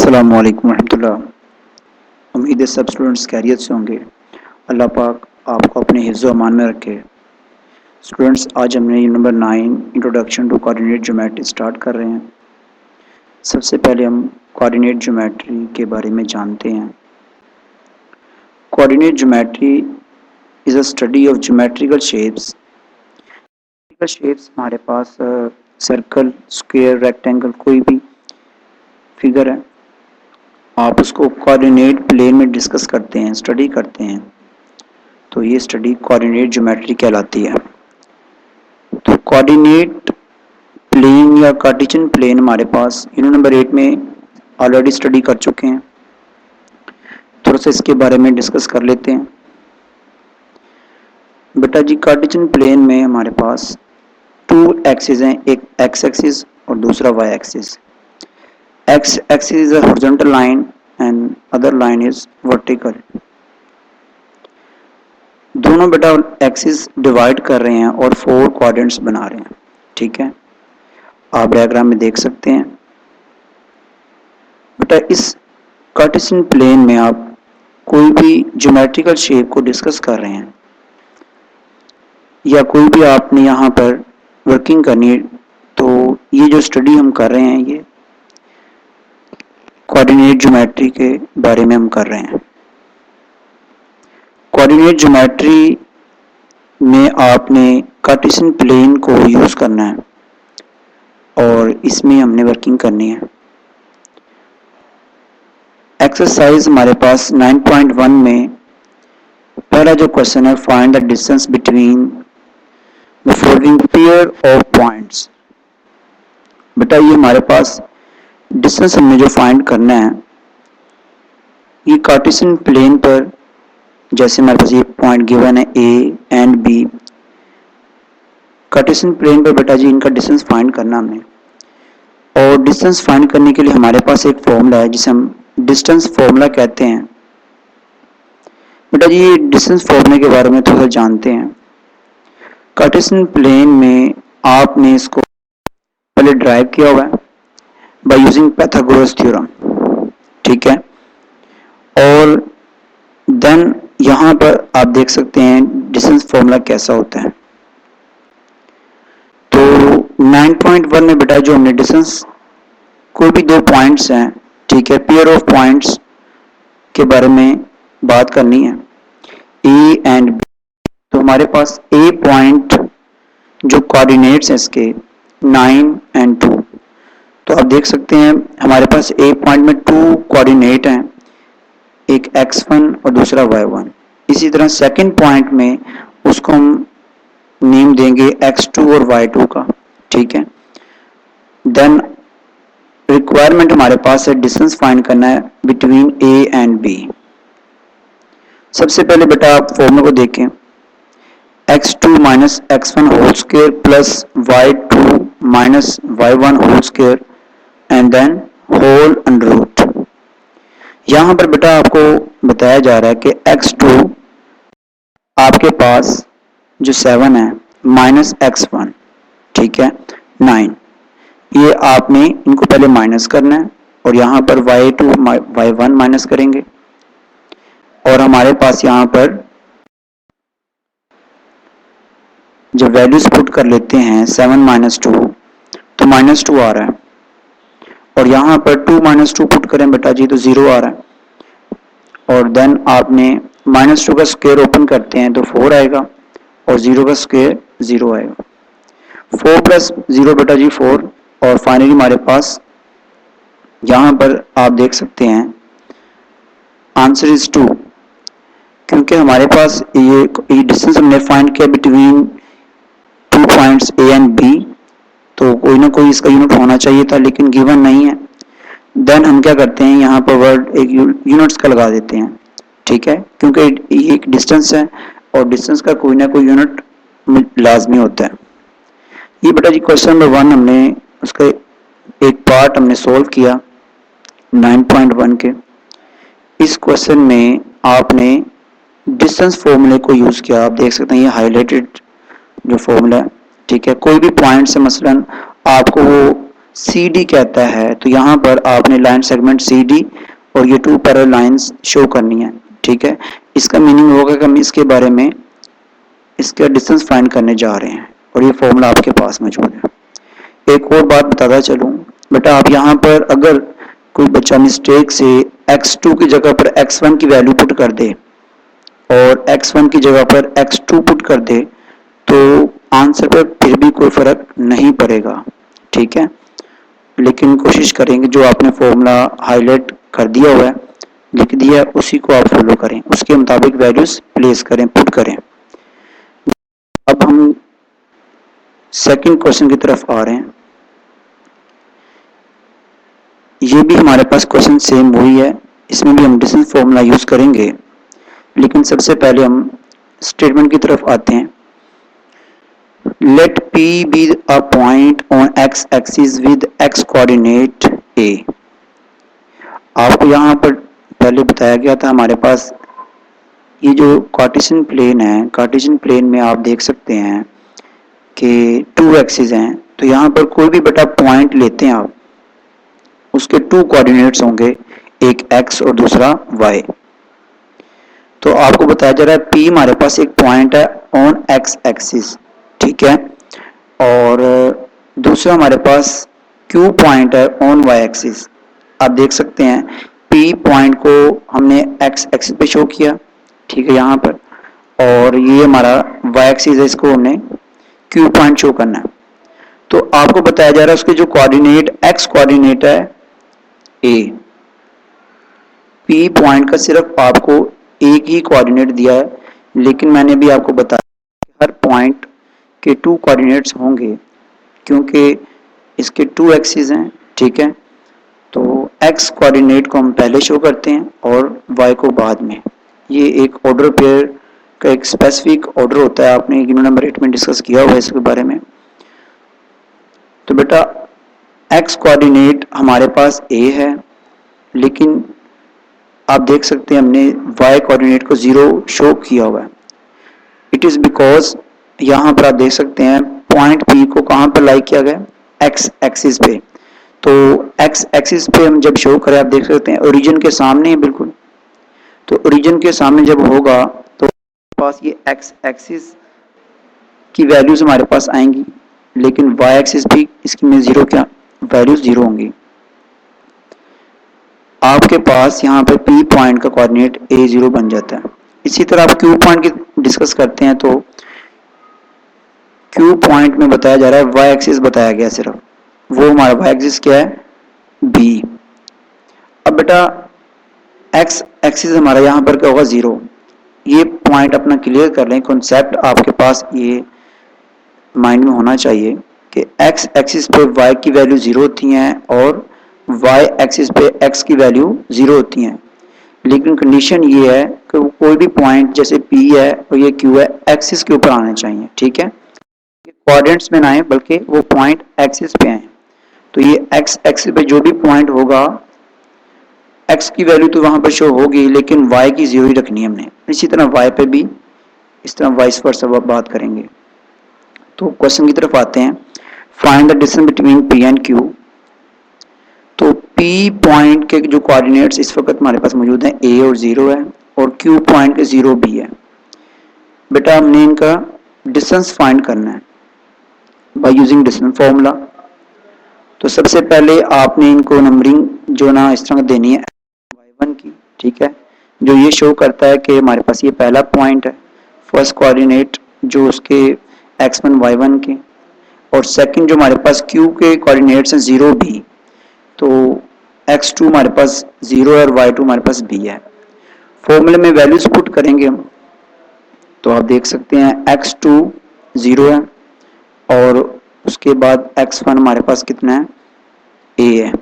अस्सलामु अलैकुम रहमतुल्लाह। उम्मीद है सब स्टूडेंट्स खैरियत से होंगे। अल्लाह पाक आपको अपने हिफ्ज़ व अमान में रखे। स्टूडेंट्स, आज हमने unit number 9 introduction to coordinate geometry start कर रहे हैं। सबसे पहले हम कोऑर्डिनेट ज्योमेट्री के बारे में जानते हैं। Coordinate geometry is a study of geometrical shapes. हमारे पास सर्कल, स्क्वायर, रेक्टेंगल, कोई भी फिगर है, आप उसको कोऑर्डिनेट प्लेन में डिस्कस करते हैं, स्टडी करते हैं, तो ये स्टडी कोऑर्डिनेट ज्योमेट्री कहलाती है। तो कोऑर्डिनेट प्लेन या कार्टेशियन प्लेन हमारे पास यूनिट नंबर 8 में ऑलरेडी स्टडी कर चुके हैं। थोड़ा सा इसके बारे में डिस्कस कर लेते हैं। बेटा जी, कार्टेशियन प्लेन में हमारे पास 2 एक्सिस हैं, एक एक्स एक्सिस और दूसरा Y axis. X axis is a horizontal line and other line is vertical. दोनों बेटा एक्सिस डिवाइड कर रहे हैं और 4 क्वाड्रेंट्स बना रहे हैं। ठीक है, आप डायग्राम में देख सकते हैं। बेटा इस कार्टेशियन प्लेन में आप कोई भी ज्योमेट्रिकल शेप को डिस्कस कर रहे हैं या कोई भी आपने यहाँ पर वर्किंग करनी है, तो ये जो स्टडी हम कर रहे हैं ये कोऑर्डिनेट ज्योमेट्री के बारे में हम कर रहे हैं। कोऑर्डिनेट ज्योमेट्री में आपने कार्टेशियन प्लेन को यूज करना है और इसमें हमने वर्किंग करनी है। एक्सरसाइज हमारे पास 9.1 में पहला जो क्वेश्चन है, find the distance between the following pair of points. बेटा ये हमारे पास डिस्टेंस हमने जो फाइंड करना है, ये कार्टेशियन प्लेन पर, जैसे हमारे पास ये पॉइंट गिवन है A and B, Cartesian plane पर बेटा जी इनका डिस्टेंस फाइंड करना हमने। और डिस्टेंस फाइंड करने के लिए हमारे पास एक फॉर्मूला है जिसे हम डिस्टेंस फॉर्मूला कहते हैं। बेटा जी ये डिस्टेंस फॉर्मूले के बारे में थोड़ा जानते हैं। कार्टेशियन प्लेन में आपने इसको पहले ड्राइव किया हुआ है by using Pythagoras theorem। ठीक है, और देन यहाँ पर आप देख सकते हैं डिस्टेंस फॉर्मूला कैसा होता है। तो 9.1 में बेटा जो हमने डिस्टेंस, कोई भी 2 पॉइंट्स हैं, ठीक है, पेयर ऑफ पॉइंट्स के बारे में बात करनी है, ए एंड बी। तो हमारे पास ए पॉइंट जो कोऑर्डिनेट्स हैं इसके 9 एंड 2, तो आप देख सकते हैं हमारे पास ए पॉइंट में 2 कोऑर्डिनेट हैं, एक x1 और दूसरा y1। इसी तरह सेकंड पॉइंट में उसको हम नेम देंगे x2 और y2 का। ठीक है, देन रिक्वायरमेंट हमारे पास है डिस्टेंस फाइंड करना है बिटवीन ए एंड बी। सबसे पहले बेटा आप फॉर्मूला को देखें, x2 minus x1 whole square plus y2 minus y1 whole square and then whole under root. यहां पर बेटा आपको बताया जा रहा है कि x2 आपके पास जो 7 है माइनस x1, ठीक है, 9, ये आपने इनको पहले माइनस करना है और यहां पर y2 y1 माइनस करेंगे और हमारे पास यहां पर जब वैल्यूज पुट कर लेते हैं 7 माइनस 2 तो माइनस 2 आ रहा है, और यहाँ पर 2 माइनस 2 पुट करें बेटा जी तो 0 आ रहा है, और देन आपने माइनस 2 का स्क्वायर ओपन करते हैं तो 4 आएगा और 0 का स्क्वायर 0 आएगा। 4 प्लस 0 बेटा जी 4, और फाइनली हमारे पास यहाँ पर आप देख सकते हैं आंसर इज 2, क्योंकि हमारे पास ये डिस्टेंस हमने फाइंड किया between 2 points A and B, तो कोई ना कोई इसका यूनिट होना चाहिए था, लेकिन गिवन नहीं है। देन हम क्या करते हैं, यहाँ पर वर्ड एक यूनिट्स का लगा देते हैं। ठीक है, क्योंकि ये एक डिस्टेंस है और डिस्टेंस का कोई ना कोई यूनिट लाजमी होता है। ये बेटा जी क्वेश्चन नंबर 1 हमने उसका एक पार्ट हमने सोल्व किया 9.1 के। इस क्वेश्चन में आपने डिस्टेंस फॉर्मूले को यूज किया। आप देख सकते हैं ये हाईलाइटेड जो फॉर्मूला है। ठीक है, कोई भी पॉइंट से मसलन आपको वो सी डी कहता है, तो यहाँ पर आपने लाइन सेगमेंट सी डी और ये 2 पैरेलल लाइंस शो करनी है, ठीक है। इसका मीनिंग होगा कि हम इसके बारे में इसका डिस्टेंस फाइंड करने जा रहे हैं और ये फॉर्मूला आपके पास मौजूद है। एक और बात बताता चलूँ बेटा, आप यहाँ पर अगर कोई बच्चा मिस्टेक से x2 की जगह पर x1 की वैल्यू पुट कर दे और x1 की जगह पर x2 पुट कर दे तो आंसर पर फिर भी कोई फर्क नहीं पड़ेगा, ठीक है। लेकिन कोशिश करेंगे जो आपने फॉर्मूला हाईलाइट कर दिया हुआ है, लिख दिया, उसी को आप फॉलो करें, उसके मुताबिक वैल्यूज प्लेस करें, पुट करें। अब हम सेकंड क्वेश्चन की तरफ आ रहे हैं। ये भी हमारे पास क्वेश्चन सेम वही है, इसमें भी हम डिस्टेंस फॉर्मूला यूज करेंगे, लेकिन सबसे पहले हम स्टेटमेंट की तरफ आते हैं। Let P be a point on x axis with x coordinate a। आपको यहाँ पर पहले बताया गया था हमारे पास ये जो कार्टेशियन प्लेन है, कार्टेशियन प्लेन में आप देख सकते हैं कि 2 एक्सिस हैं, तो यहाँ पर कोई भी बेटा पॉइंट लेते हैं आप, उसके 2 कोऑर्डिनेट्स होंगे, एक x और दूसरा y। तो आपको बताया जा रहा है P हमारे पास एक पॉइंट है ऑन x एक्सिस, ठीक है, और दूसरा हमारे पास Q पॉइंट है ऑन y एक्सिस। आप देख सकते हैं P पॉइंट को हमने x एक्सिस पे शो किया, ठीक है, यहाँ पर, और ये हमारा y एक्सिस है, इसको हमने Q पॉइंट शो करना है। तो आपको बताया जा रहा है उसके जो कोऑर्डिनेट x कोऑर्डिनेट है a, P पॉइंट का सिर्फ आपको एक ही कोऑर्डिनेट दिया है, लेकिन मैंने भी आपको बताया हर पॉइंट के 2 कोऑर्डिनेट्स होंगे क्योंकि इसके 2 एक्सिस हैं, ठीक है। तो x कोऑर्डिनेट को हम पहले शो करते हैं और y को बाद में। ये एक ऑर्डर पेयर का एक स्पेसिफिक ऑर्डर होता है, आपने यूनिट नंबर 8 में डिस्कस किया हुआ है इसके बारे में। तो बेटा x कोऑर्डिनेट हमारे पास a है, लेकिन आप देख सकते हैं हमने y कोऑर्डिनेट को 0 शो किया हुआ है। इट इज बिकॉज यहाँ पर आप देख सकते हैं पॉइंट P को कहाँ पर लाई किया गया, x एक्सिस पे। तो x एक्सिस पे हम जब शो करें, आप देख सकते हैं ओरिजिन के सामने है बिल्कुल। तो ओरिजिन के सामने जब होगा तो पास ये x एक्सिस की वैल्यूज हमारे पास आएंगी, लेकिन y एक्सिस भी इसकी में 0 क्या वैल्यूज 0 होंगी। आपके पास यहाँ पे P पॉइंट का कोऑर्डिनेट a0 बन जाता है। इसी तरह आप Q पॉइंट की डिस्कस करते हैं तो Q पॉइंट में बताया जा रहा है y एक्सिस बताया गया, सिर्फ वो हमारा y एक्सिस क्या है b। अब बेटा x एक्सिस हमारा यहाँ पर क्या होगा 0। ये पॉइंट अपना क्लियर कर लें, कॉन्सेप्ट आपके पास ये माइंड में होना चाहिए कि x एक्सिस पे y की वैल्यू 0 होती हैं और y एक्सिस पे x की वैल्यू 0 होती हैं, लेकिन कंडीशन ये है कि कोई भी पॉइंट जैसे P है और ये Q है एक्सिस के ऊपर आने चाहिए, ठीक है, कोऑर्डिनेट्स में ना आए बल्कि वो पॉइंट एक्सिस पे आए। तो ये x एक्सिस पे जो भी पॉइंट होगा x की वैल्यू तो वहां पर शो होगी, लेकिन y की 0 ही रखनी है हमने। इसी तरह y पे भी इस तरह वाइस वर्सा बात करेंगे। तो क्वेश्चन की तरफ आते हैं, find the distance between P and Q। तो P पॉइंट के जो कोऑर्डिनेट्स इस वक्त हमारे पास मौजूद हैं a और 0 है, और Q पॉइंट के 0 b है। बेटा हमने इनका डिस्टेंस फाइंड करना है बाय यूजिंग डिस्टेंस फॉर्मूला। तो सबसे पहले आपने इनको नंबरिंग जो ना इस तरह देनी है y1 की, ठीक है, जो ये शो करता है कि हमारे पास ये पहला पॉइंट है, फर्स्ट कोऑर्डिनेट जो उसके x1 y1 के, और सेकंड जो हमारे पास q के कोऑर्डिनेट्स हैं 0 b। तो x2 हमारे पास 0 है और y2 हमारे पास b है। फॉर्मूले में वैल्यूज पुट करेंगे हम, तो आप देख सकते हैं x2 0 है और उसके बाद x1 हमारे पास कितना है a है।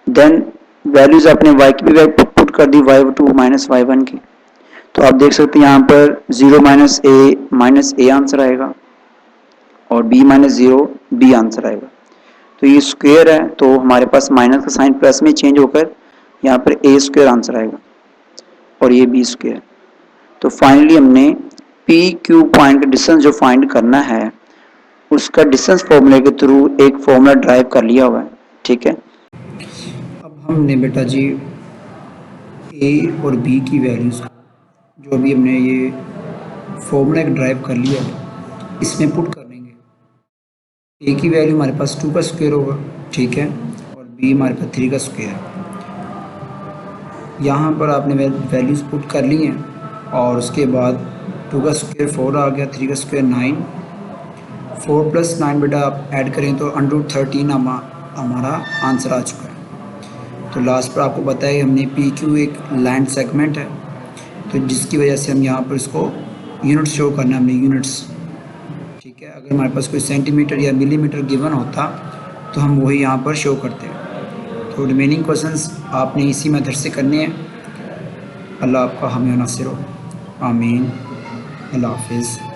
देन वैल्यूज अपने y की भी पुट कर दी, y2 माइनस y1 की। तो आप देख सकते हैं यहाँ पर 0 माइनस a आंसर आएगा और b माइनस 0 b आंसर आएगा। तो ये स्क्वायर है तो हमारे पास माइनस का साइन प्लस में चेंज होकर यहाँ पर a स्क्वायर आंसर आएगा और ये b स्क्वायर। तो फाइनली हमने पी क्यू पॉइंट का डिस्टेंस जो फाइंड करना है उसका डिस्टेंस फॉर्मूले के थ्रू एक फॉर्मूला ड्राइव कर लिया हुआ है, ठीक है। अब हमने बेटा जी ए और बी की वैल्यूज़ जो अभी हमने ये फॉर्मूला ड्राइव कर लिया है इसमें पुट कर देंगे। ए की वैल्यू हमारे पास 2 का स्क्वायर होगा, ठीक है, और बी हमारे पास 3 का स्क्वायर। यहाँ पर आपने वैल्यूज़ पुट कर ली हैं और उसके बाद 2 का स्क्वायर 4 आ गया, 3 का स्क्वायर 9, 4 + 9 बेटा आप ऐड करें तो √13 हमारा आंसर आ चुका है। तो लास्ट पर आपको पता है हमने पी क्यू एक लैंड सेगमेंट है, तो जिसकी वजह से हम यहाँ पर इसको यूनिट शो करना है हमने यूनिट्स, ठीक है। अगर हमारे पास कोई सेंटीमीटर या मिलीमीटर गिवन होता तो हम वही यहाँ पर शो करते हैं। तो रिमेनिंग क्वेश्चंस आपने इसी मेथड से करने हैं। अल्लाह आपका हामी नासिर हो, आमीन, अल्लाह हाफिज़।